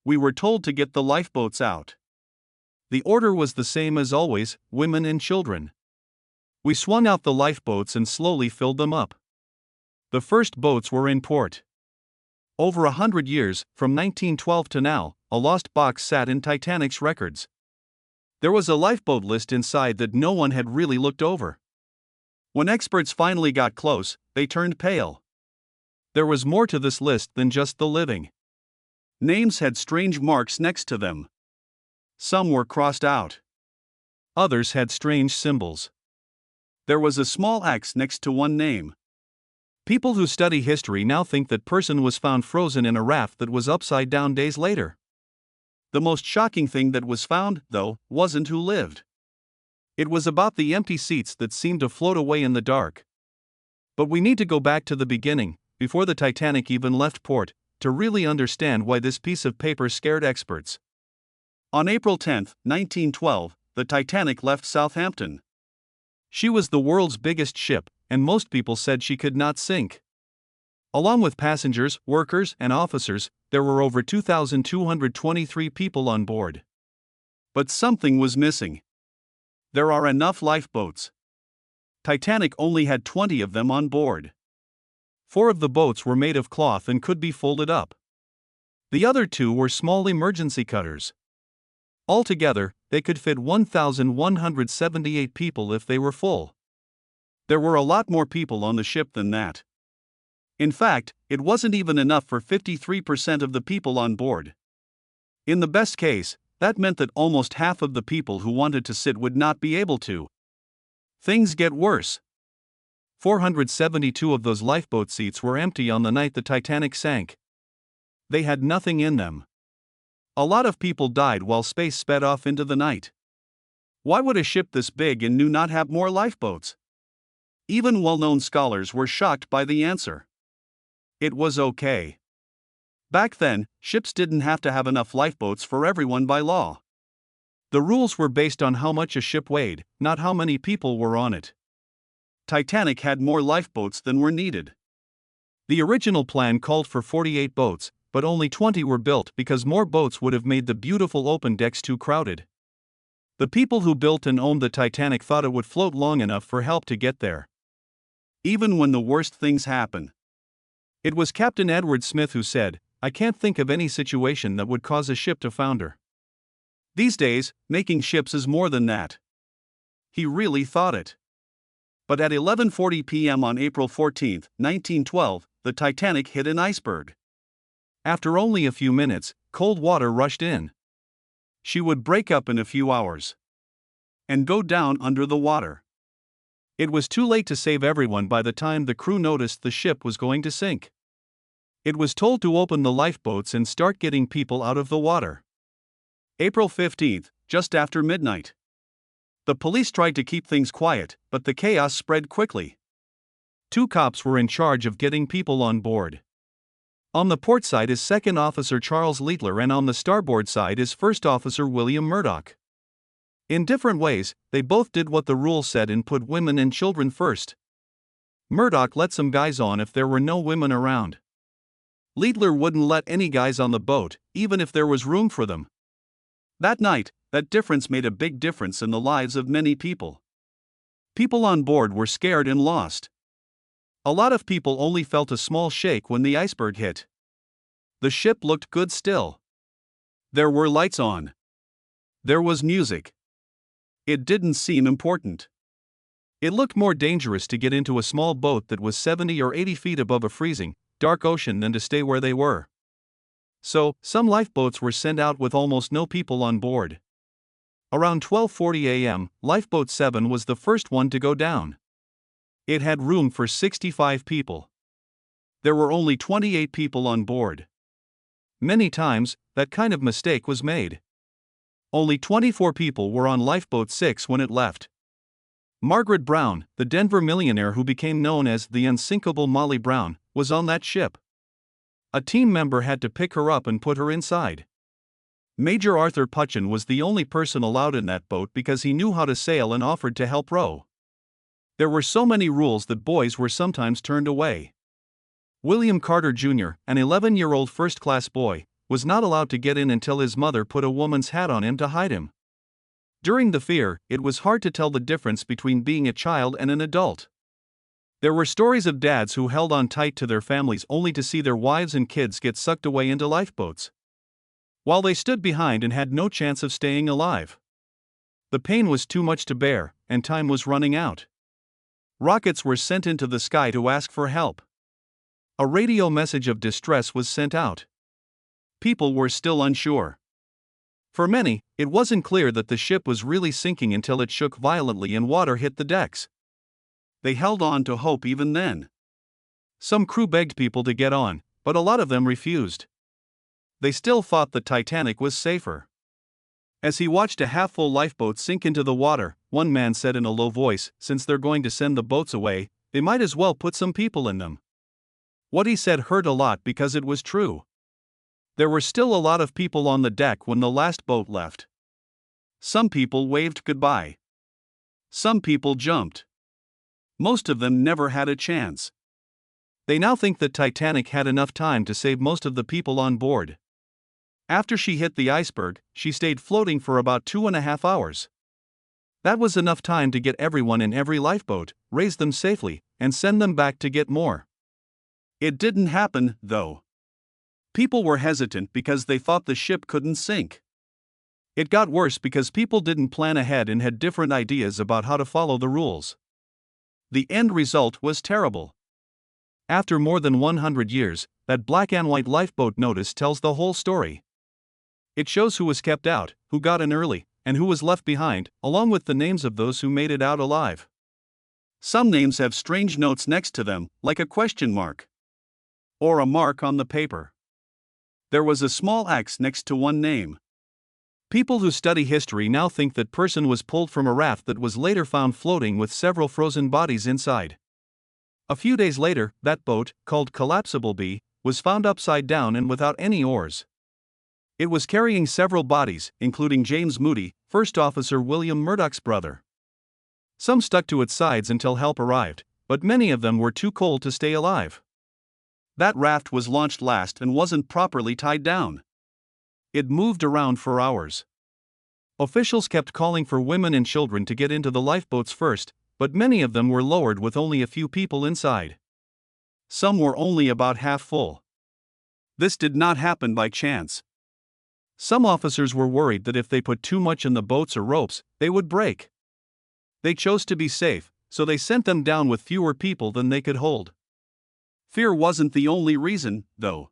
We were told to get the lifeboats out. The order was the same as always: women and children. We swung out the lifeboats and slowly filled them up. The first boats were in port. Over 100 years, from 1912 to now, a lost box sat in Titanic's records. There was a lifeboat list inside that no one had really looked over. When experts finally got close, they turned pale. There was more to this list than just the living. Names had strange marks next to them. Some were crossed out. Others had strange symbols. There was a small X next to one name. People who study history now think that person was found frozen in a raft that was upside down days later. The most shocking thing that was found, though, wasn't who lived. It was about the empty seats that seemed to float away in the dark. But we need to go back to the beginning, before the Titanic even left port, to really understand why this piece of paper scared experts. On April 10, 1912, the Titanic left Southampton. She was the world's biggest ship, and most people said she could not sink. Along with passengers, workers, and officers, there were over 2,223 people on board. But something was missing. There are enough lifeboats. Titanic only had 20 of them on board. 4 of the boats were made of cloth and could be folded up. The other 2 were small emergency cutters. Altogether, they could fit 1,178 people if they were full. There were a lot more people on the ship than that. In fact, it wasn't even enough for 53% of the people on board. In the best case, that meant that almost half of the people who wanted to sit would not be able to. Things get worse. 472 of those lifeboat seats were empty on the night the Titanic sank. They had nothing in them. A lot of people died while space sped off into the night. Why would a ship this big and new not have more lifeboats? Even well-known scholars were shocked by the answer. It was okay. Back then, ships didn't have to have enough lifeboats for everyone by law. The rules were based on how much a ship weighed, not how many people were on it. Titanic had more lifeboats than were needed. The original plan called for 48 boats, but only 20 were built because more boats would have made the beautiful open decks too crowded. The people who built and owned the Titanic thought it would float long enough for help to get there. Even when the worst things happen. It was Captain Edward Smith who said, "I can't think of any situation that would cause a ship to founder." These days, making ships is more than that. He really thought it. But at 11:40 p.m. on April 14, 1912, the Titanic hit an iceberg. After only a few minutes, cold water rushed in. She would break up in a few hours and go down under the water. It was too late to save everyone by the time the crew noticed the ship was going to sink. It was told to open the lifeboats and start getting people out of the water. April 15, just after midnight. The police tried to keep things quiet, but the chaos spread quickly. 2 cops were in charge of getting people on board. On the port side is Second Officer Charles Littler, and on the starboard side is First Officer William Murdoch. In different ways, they both did what the rule said and put women and children first. Murdoch let some guys on if there were no women around. Littler wouldn't let any guys on the boat, even if there was room for them. That night, that difference made a big difference in the lives of many people. People on board were scared and lost. A lot of people only felt a small shake when the iceberg hit. The ship looked good still. There were lights on. There was music. It didn't seem important. It looked more dangerous to get into a small boat that was 70 or 80 feet above a freezing, dark ocean than to stay where they were. So, some lifeboats were sent out with almost no people on board. Around 12:40 a.m., Lifeboat 7 was the first one to go down. It had room for 65 people. There were only 28 people on board. Many times, that kind of mistake was made. Only 24 people were on Lifeboat 6 when it left. Margaret Brown, the Denver millionaire who became known as the unsinkable Molly Brown, was on that ship. A team member had to pick her up and put her inside. Major Arthur Putchin was the only person allowed in that boat because he knew how to sail and offered to help row. There were so many rules that boys were sometimes turned away. William Carter Jr., an 11-year-old first-class boy, was not allowed to get in until his mother put a woman's hat on him to hide him. During the fear, it was hard to tell the difference between being a child and an adult. There were stories of dads who held on tight to their families only to see their wives and kids get sucked away into lifeboats, while they stood behind and had no chance of staying alive. The pain was too much to bear, and time was running out. Rockets were sent into the sky to ask for help. A radio message of distress was sent out. People were still unsure. For many, it wasn't clear that the ship was really sinking until it shook violently and water hit the decks. They held on to hope even then. Some crew begged people to get on, but a lot of them refused. They still thought the Titanic was safer. As he watched a half-full lifeboat sink into the water, one man said in a low voice, "Since they're going to send the boats away, they might as well put some people in them." What he said hurt a lot because it was true. There were still a lot of people on the deck when the last boat left. Some people waved goodbye. Some people jumped. Most of them never had a chance. They now think the Titanic had enough time to save most of the people on board. After she hit the iceberg, she stayed floating for about 2.5 hours. That was enough time to get everyone in every lifeboat, raise them safely, and send them back to get more. It didn't happen, though. People were hesitant because they thought the ship couldn't sink. It got worse because people didn't plan ahead and had different ideas about how to follow the rules. The end result was terrible. After more than 100 years, that black and white lifeboat notice tells the whole story. It shows who was kept out, who got in early, and who was left behind, along with the names of those who made it out alive. Some names have strange notes next to them, like a question mark. Or a mark on the paper. There was a small X next to one name. People who study history now think that person was pulled from a raft that was later found floating with several frozen bodies inside. A few days later, that boat, called Collapsible B, was found upside down and without any oars. It was carrying several bodies, including James Moody, First Officer William Murdoch's brother. Some stuck to its sides until help arrived, but many of them were too cold to stay alive. That raft was launched last and wasn't properly tied down. It moved around for hours. Officials kept calling for women and children to get into the lifeboats first, but many of them were lowered with only a few people inside. Some were only about half full. This did not happen by chance. Some officers were worried that if they put too much in the boats or ropes, they would break. They chose to be safe, so they sent them down with fewer people than they could hold. Fear wasn't the only reason, though.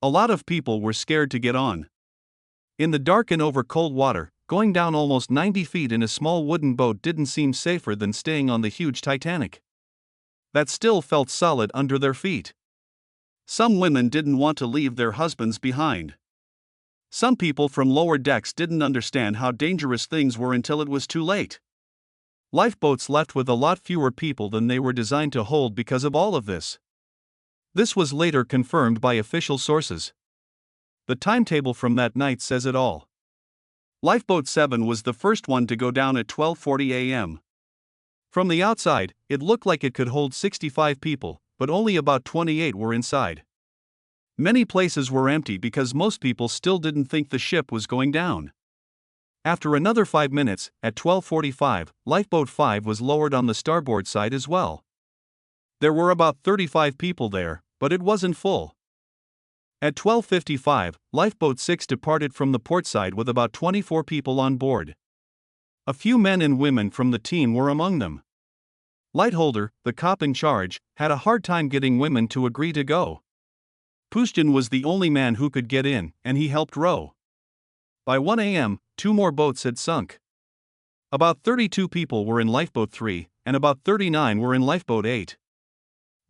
A lot of people were scared to get on. In the dark and over cold water, going down almost 90 feet in a small wooden boat didn't seem safer than staying on the huge Titanic. That still felt solid under their feet. Some women didn't want to leave their husbands behind. Some people from lower decks didn't understand how dangerous things were until it was too late. Lifeboats left with a lot fewer people than they were designed to hold because of all of this. This was later confirmed by official sources. The timetable from that night says it all. Lifeboat 7 was the first one to go down at 12:40 a.m. From the outside, it looked like it could hold 65 people, but only about 28 were inside. Many places were empty because most people still didn't think the ship was going down. After another 5 minutes, at 12:45, Lifeboat 5 was lowered on the starboard side as well. There were about 35 people there, but it wasn't full. At 12:55, Lifeboat 6 departed from the port side with about 24 people on board. A few men and women from the team were among them. Lightholder, the cop in charge, had a hard time getting women to agree to go. Pushkin was the only man who could get in, and he helped row. By 1 a.m., 2 more boats had sunk. About 32 people were in Lifeboat 3, and about 39 were in Lifeboat 8.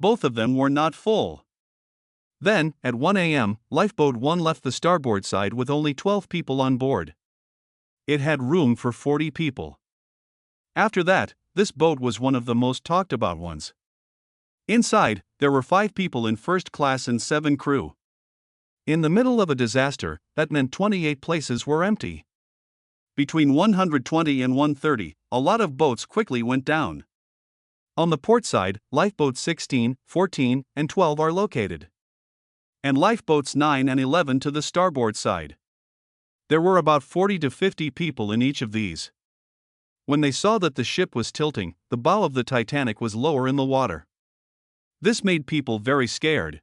Both of them were not full. Then, at 1 a.m., Lifeboat 1 left the starboard side with only 12 people on board. It had room for 40 people. After that, this boat was one of the most talked about ones. Inside, there were 5 people in first class and 7 crew. In the middle of a disaster, that meant 28 places were empty. Between 120 and 130, a lot of boats quickly went down. On the port side, Lifeboats 16, 14, and 12 are located. and lifeboats 9 and 11 to the starboard side. There were about 40 to 50 people in each of these. When they saw that the ship was tilting, the bow of the Titanic was lower in the water. This made people very scared.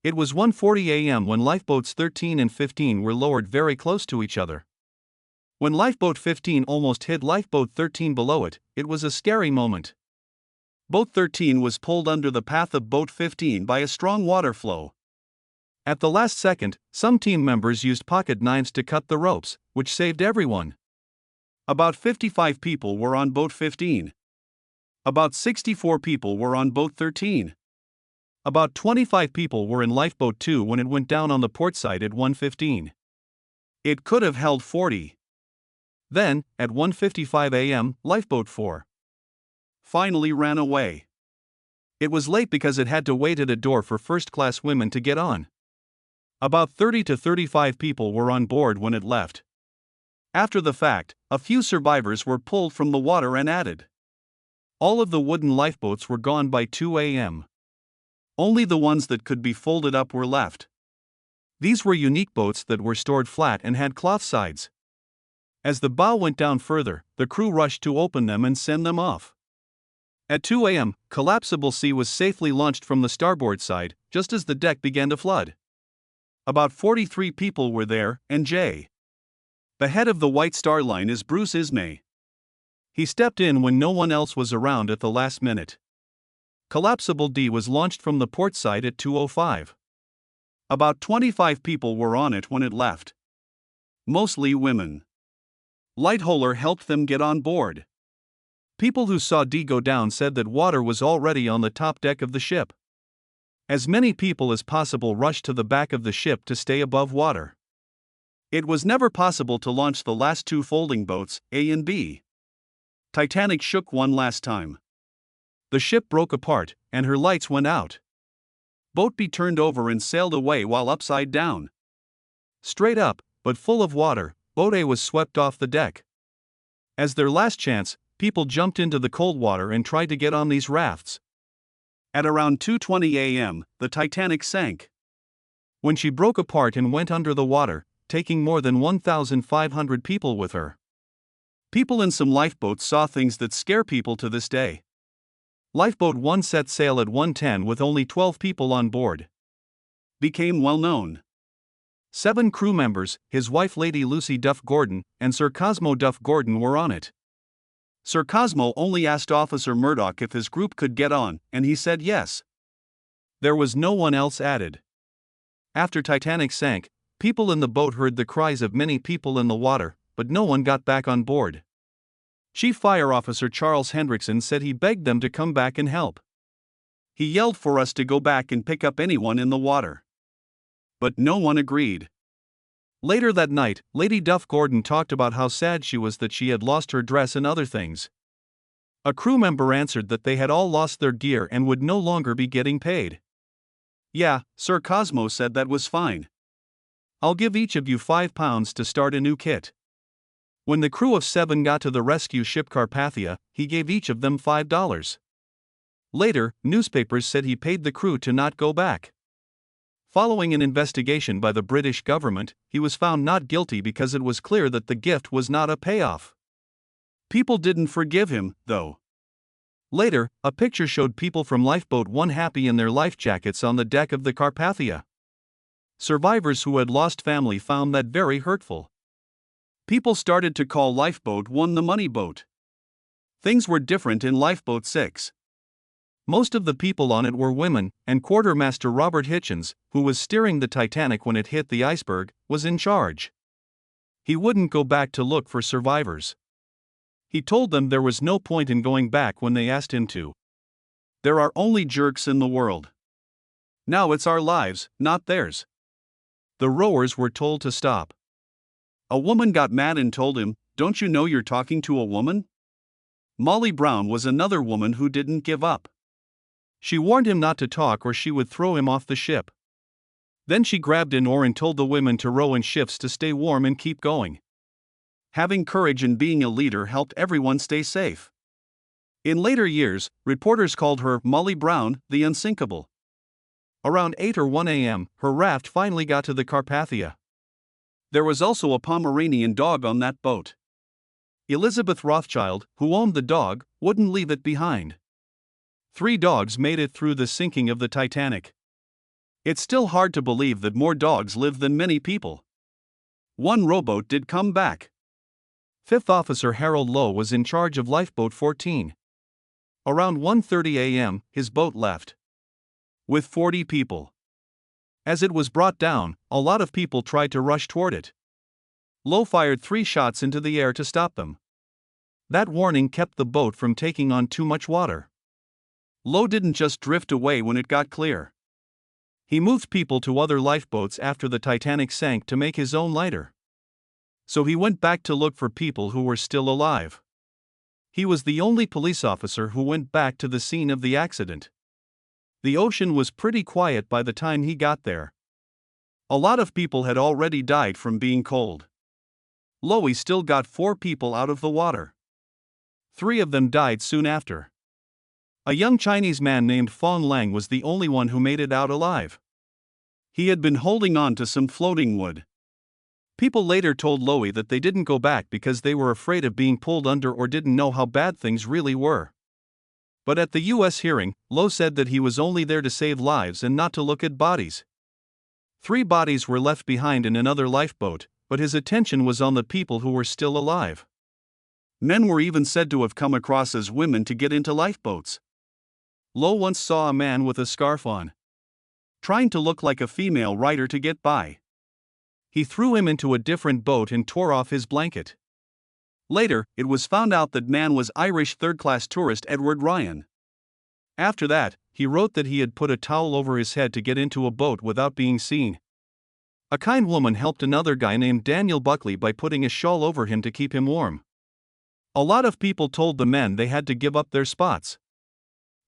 It was 1:40 a.m. when lifeboats 13 and 15 were lowered very close to each other. When lifeboat 15 almost hit lifeboat 13 below it, it was a scary moment. Boat 13 was pulled under the path of boat 15 by a strong water flow. At the last second, some team members used pocket knives to cut the ropes, which saved everyone. About 55 people were on boat 15. About 64 people were on boat 13. About 25 people were in lifeboat 2 when it went down on the port side at 1:15. It could have held 40. Then, at 1:55 a.m., lifeboat 4 finally ran away. It was late because it had to wait at a door for first-class women to get on. About 30 to 35 people were on board when it left. After the fact, a few survivors were pulled from the water and added. All of the wooden lifeboats were gone by 2 a.m. Only the ones that could be folded up were left. These were unique boats that were stored flat and had cloth sides. As the bow went down further, the crew rushed to open them and send them off. At 2 a.m., Collapsible C was safely launched from the starboard side, just as the deck began to flood. About 43 people were there, and J. The head of the White Star Line is Bruce Ismay. He stepped in when no one else was around at the last minute. Collapsible D was launched from the port side at 2:05. About 25 people were on it when it left. Mostly women. Lighthauler helped them get on board. People who saw D go down said that water was already on the top deck of the ship. As many people as possible rushed to the back of the ship to stay above water. It was never possible to launch the last two folding boats, A and B. Titanic shook one last time. The ship broke apart, and her lights went out. Boat B turned over and sailed away while upside down. Straight up, but full of water, Boat A was swept off the deck. As their last chance, people jumped into the cold water and tried to get on these rafts. At around 2:20 a.m., the Titanic sank. When she broke apart and went under the water, taking more than 1,500 people with her. People in some lifeboats saw things that scare people to this day. Lifeboat 1 set sail at 1:10 with only 12 people on board. Became well known. 7 crew members, his wife Lady Lucy Duff Gordon, and Sir Cosmo Duff Gordon were on it. Sir Cosmo only asked Officer Murdoch if his group could get on, and he said yes. There was no one else added. After Titanic sank, people in the boat heard the cries of many people in the water, but no one got back on board. Chief Fire Officer Charles Hendrickson said he begged them to come back and help. He yelled for us to go back and pick up anyone in the water. But no one agreed. Later that night, Lady Duff Gordon talked about how sad she was that she had lost her dress and other things. A crew member answered that they had all lost their gear and would no longer be getting paid. Yeah, Sir Cosmo said that was fine. I'll give each of you £5 to start a new kit. When the crew of 7 got to the rescue ship Carpathia, he gave each of them $5. Later, newspapers said he paid the crew to not go back. Following an investigation by the British government, he was found not guilty because it was clear that the gift was not a payoff. People didn't forgive him, though. Later, a picture showed people from Lifeboat 1 happy in their life jackets on the deck of the Carpathia. Survivors who had lost family found that very hurtful. People started to call Lifeboat 1 the money boat. Things were different in Lifeboat 6. Most of the people on it were women, and Quartermaster Robert Hitchens, who was steering the Titanic when it hit the iceberg, was in charge. He wouldn't go back to look for survivors. He told them there was no point in going back when they asked him to. There are only jerks in the world. Now it's our lives, not theirs. The rowers were told to stop. A woman got mad and told him, "Don't you know you're talking to a woman?" Molly Brown was another woman who didn't give up. She warned him not to talk or she would throw him off the ship. Then she grabbed an oar and told the women to row in shifts to stay warm and keep going. Having courage and being a leader helped everyone stay safe. In later years, reporters called her Molly Brown, the Unsinkable. Around 8 or 1 a.m., her raft finally got to the Carpathia. There was also a Pomeranian dog on that boat. Elizabeth Rothschild, who owned the dog, wouldn't leave it behind. 3 dogs made it through the sinking of the Titanic. It's still hard to believe that more dogs live than many people. 1 rowboat did come back. 5th Officer Harold Lowe was in charge of Lifeboat 14. Around 1:30 a.m., his boat left. With 40 people. As it was brought down, a lot of people tried to rush toward it. Lowe fired 3 shots into the air to stop them. That warning kept the boat from taking on too much water. Lowe didn't just drift away when it got clear. He moved people to other lifeboats after the Titanic sank to make his own lighter. So he went back to look for people who were still alive. He was the only police officer who went back to the scene of the accident. The ocean was pretty quiet by the time he got there. A lot of people had already died from being cold. Lowe still got 4 people out of the water. 3 of them died soon after. A young Chinese man named Fong Lang was the only one who made it out alive. He had been holding on to some floating wood. People later told Lowe that they didn't go back because they were afraid of being pulled under or didn't know how bad things really were. But at the U.S. hearing, Lowe said that he was only there to save lives and not to look at bodies. 3 bodies were left behind in another lifeboat, but his attention was on the people who were still alive. Men were even said to have come across as women to get into lifeboats. Lowe once saw a man with a scarf on, trying to look like a female writer to get by. He threw him into a different boat and tore off his blanket. Later, it was found out that man was Irish third-class tourist Edward Ryan. After that, he wrote that he had put a towel over his head to get into a boat without being seen. A kind woman helped another guy named Daniel Buckley by putting a shawl over him to keep him warm. A lot of people told the men they had to give up their spots.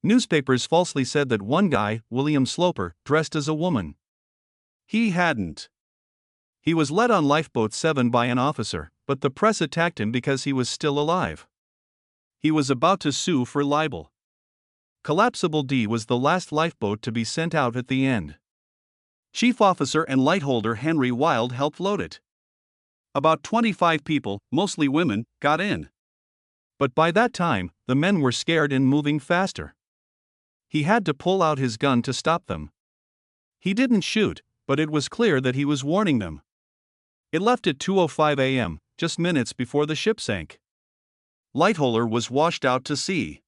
Newspapers falsely said that one guy, William Sloper, dressed as a woman. He hadn't. He was led on Lifeboat 7 by an officer, but the press attacked him because he was still alive. He was about to sue for libel. Collapsible D was the last lifeboat to be sent out at the end. Chief Officer and lightholder Henry Wilde helped load it. About 25 people, mostly women, got in. But by that time, the men were scared and moving faster. He had to pull out his gun to stop them. He didn't shoot, but it was clear that he was warning them. It left at 2:05 a.m., just minutes before the ship sank. Lightholder was washed out to sea.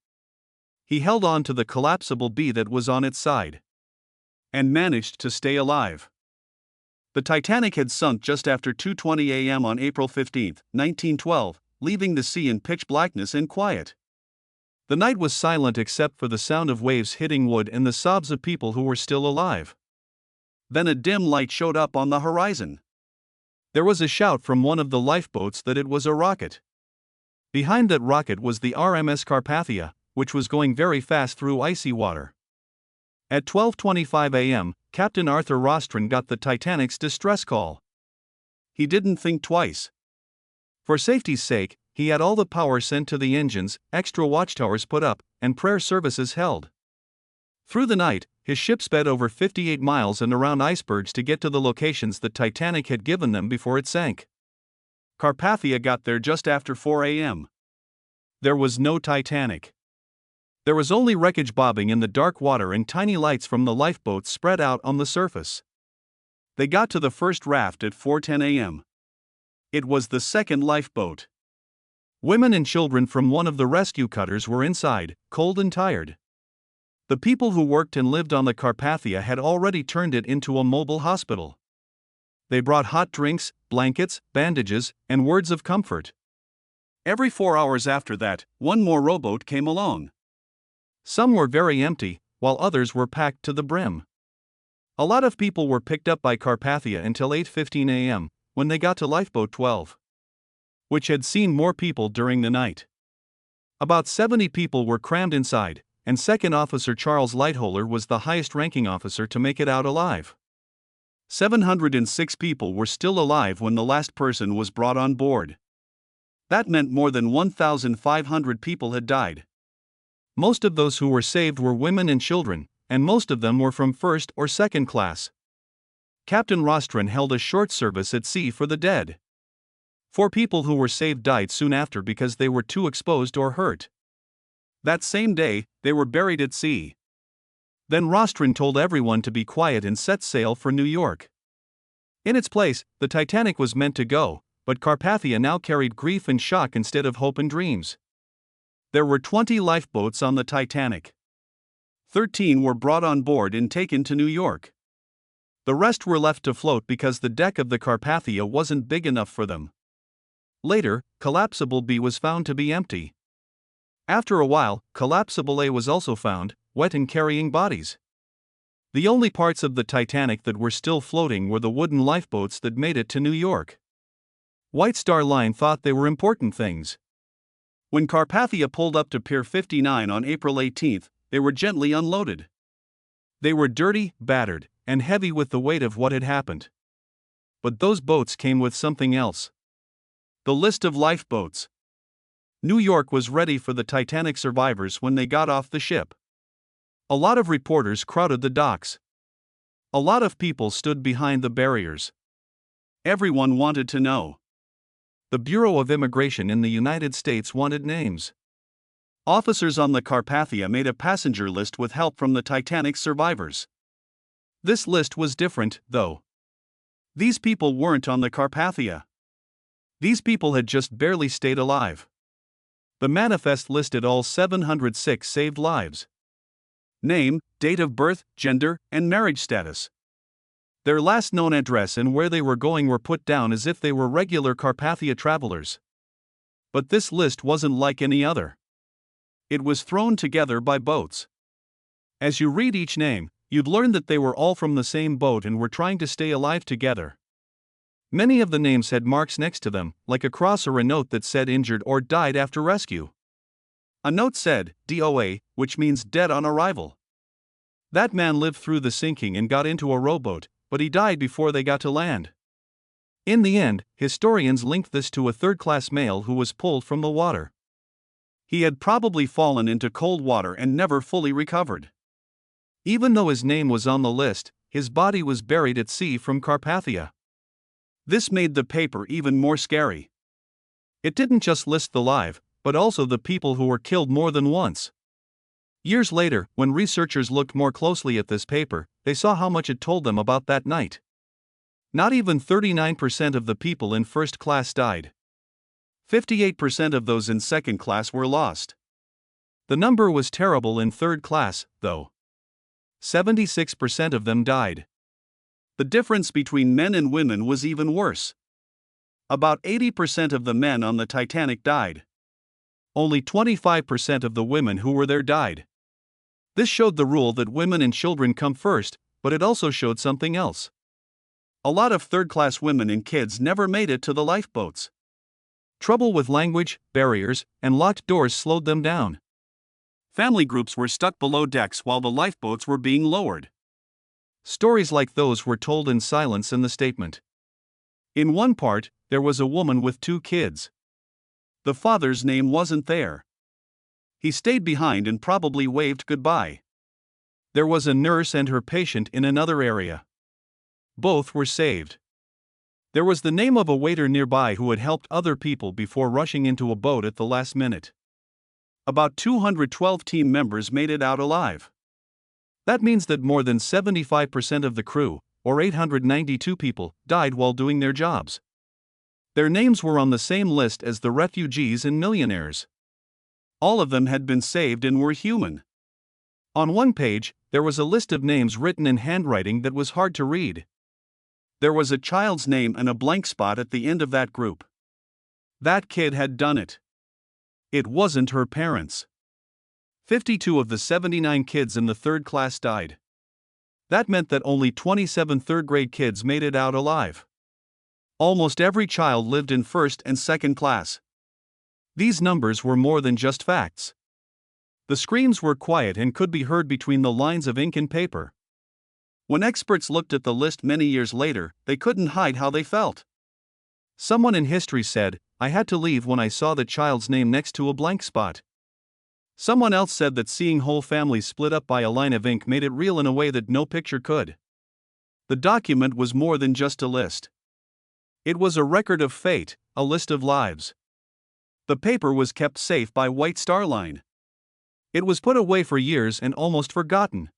He held on to the collapsible B that was on its side and managed to stay alive. The Titanic had sunk just after 2:20 a.m. on April 15, 1912, leaving the sea in pitch blackness and quiet. The night was silent except for the sound of waves hitting wood and the sobs of people who were still alive. Then a dim light showed up on the horizon. There was a shout from one of the lifeboats that it was a rocket. Behind that rocket was the RMS Carpathia, which was going very fast through icy water. At 12:25 a.m., Captain Arthur Rostron got the Titanic's distress call. He didn't think twice. For safety's sake, he had all the power sent to the engines, extra watchtowers put up, and prayer services held. Through the night, his ship sped over 58 miles and around icebergs to get to the locations the Titanic had given them before it sank. Carpathia got there just after 4 a.m. There was no Titanic. There was only wreckage bobbing in the dark water and tiny lights from the lifeboats spread out on the surface. They got to the first raft at 4:10 a.m. It was the second lifeboat. Women and children from one of the rescue cutters were inside, cold and tired. The people who worked and lived on the Carpathia had already turned it into a mobile hospital. They brought hot drinks, blankets, bandages, and words of comfort. Every 4 hours after that, one more rowboat came along. Some were very empty, while others were packed to the brim. A lot of people were picked up by Carpathia until 8:15 a.m., when they got to Lifeboat 12, which had seen more people during the night. About 70 people were crammed inside, and Second Officer Charles Lightholder was the highest-ranking officer to make it out alive. 706 people were still alive when the last person was brought on board. That meant more than 1,500 people had died. Most of those who were saved were women and children, and most of them were from first or second class. Captain Rostron held a short service at sea for the dead. 4 people who were saved died soon after because they were too exposed or hurt. That same day, they were buried at sea. Then Rostron told everyone to be quiet and set sail for New York. In its place, the Titanic was meant to go, but Carpathia now carried grief and shock instead of hope and dreams. There were 20 lifeboats on the Titanic. 13 were brought on board and taken to New York. The rest were left to float because the deck of the Carpathia wasn't big enough for them. Later, Collapsible B was found to be empty. After a while, Collapsible A was also found, wet and carrying bodies. The only parts of the Titanic that were still floating were the wooden lifeboats that made it to New York. White Star Line thought they were important things. When Carpathia pulled up to Pier 59 on April 18, they were gently unloaded. They were dirty, battered, and heavy with the weight of what had happened. But those boats came with something else. The list of lifeboats. New York was ready for the Titanic survivors when they got off the ship. A lot of reporters crowded the docks. A lot of people stood behind the barriers. Everyone wanted to know. The Bureau of Immigration in the United States wanted names. Officers on the Carpathia made a passenger list with help from the Titanic survivors. This list was different, though. These people weren't on the Carpathia. These people had just barely stayed alive. The manifest listed all 706 saved lives. Name, date of birth, gender, and marriage status. Their last known address and where they were going were put down as if they were regular Carpathia travelers. But this list wasn't like any other. It was thrown together by boats. As you read each name, you'd learn that they were all from the same boat and were trying to stay alive together. Many of the names had marks next to them, like a cross or a note that said injured or died after rescue. A note said, DOA, which means dead on arrival. That man lived through the sinking and got into a rowboat, but he died before they got to land. In the end, historians linked this to a third-class male who was pulled from the water. He had probably fallen into cold water and never fully recovered. Even though his name was on the list, his body was buried at sea from Carpathia. This made the paper even more scary. It didn't just list the live, but also the people who were killed more than once. Years later, when researchers looked more closely at this paper, they saw how much it told them about that night. Not even 39% of the people in first class died. 58% of those in second class were lost. The number was terrible in third class, though. 76% of them died. The difference between men and women was even worse. About 80% of the men on the Titanic died. Only 25% of the women who were there died. This showed the rule that women and children come first, but it also showed something else. A lot of third-class women and kids never made it to the lifeboats. Trouble with language, barriers, and locked doors slowed them down. Family groups were stuck below decks while the lifeboats were being lowered. Stories like those were told in silence in the statement. In one part, there was a woman with 2 kids. The father's name wasn't there. He stayed behind and probably waved goodbye. There was a nurse and her patient in another area. Both were saved. There was the name of a waiter nearby who had helped other people before rushing into a boat at the last minute. About 212 team members made it out alive. That means that more than 75% of the crew, or 892 people, died while doing their jobs. Their names were on the same list as the refugees and millionaires. All of them had been saved and were human. On one page, there was a list of names written in handwriting that was hard to read. There was a child's name and a blank spot at the end of that group. That kid had done it. It wasn't her parents. 52 of the 79 kids in the third class died. That meant that only 27 third-grade kids made it out alive. Almost every child lived in first and second class. These numbers were more than just facts. The screams were quiet and could be heard between the lines of ink and paper. When experts looked at the list many years later, they couldn't hide how they felt. Someone in history said, "I had to leave when I saw the child's name next to a blank spot." Someone else said that seeing whole families split up by a line of ink made it real in a way that no picture could. The document was more than just a list. It was a record of fate, a list of lives. The paper was kept safe by White Star Line. It was put away for years and almost forgotten.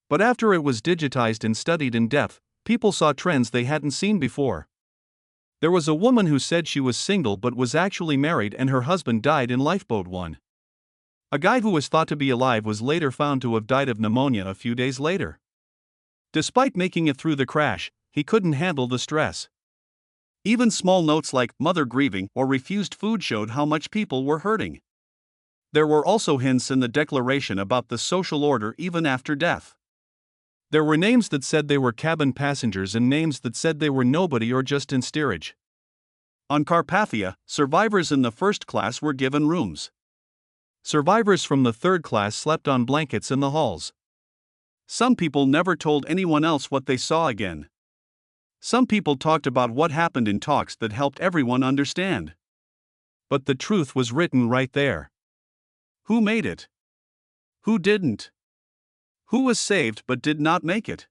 But after it was digitized and studied in depth, people saw trends they hadn't seen before. There was a woman who said she was single but was actually married and her husband died in Lifeboat 1. A guy who was thought to be alive was later found to have died of pneumonia a few days later. Despite making it through the crash, he couldn't handle the stress. Even small notes like "mother grieving" or refused food showed how much people were hurting. There were also hints in the declaration about the social order even after death. There were names that said they were cabin passengers and names that said they were nobody or just in steerage. On Carpathia, survivors in the first class were given rooms. Survivors from the third class slept on blankets in the halls. Some people never told anyone else what they saw again. Some people talked about what happened in talks that helped everyone understand. But the truth was written right there. Who made it? Who didn't? Who was saved but did not make it?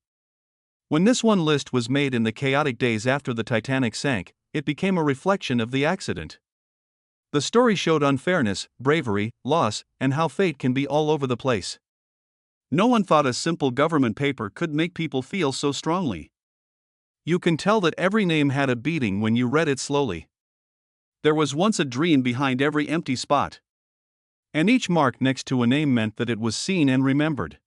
When this one list was made in the chaotic days after the Titanic sank, it became a reflection of the accident. The story showed unfairness, bravery, loss, and how fate can be all over the place. No one thought a simple government paper could make people feel so strongly. You can tell that every name had a beating when you read it slowly. There was once a dream behind every empty spot. And each mark next to a name meant that it was seen and remembered.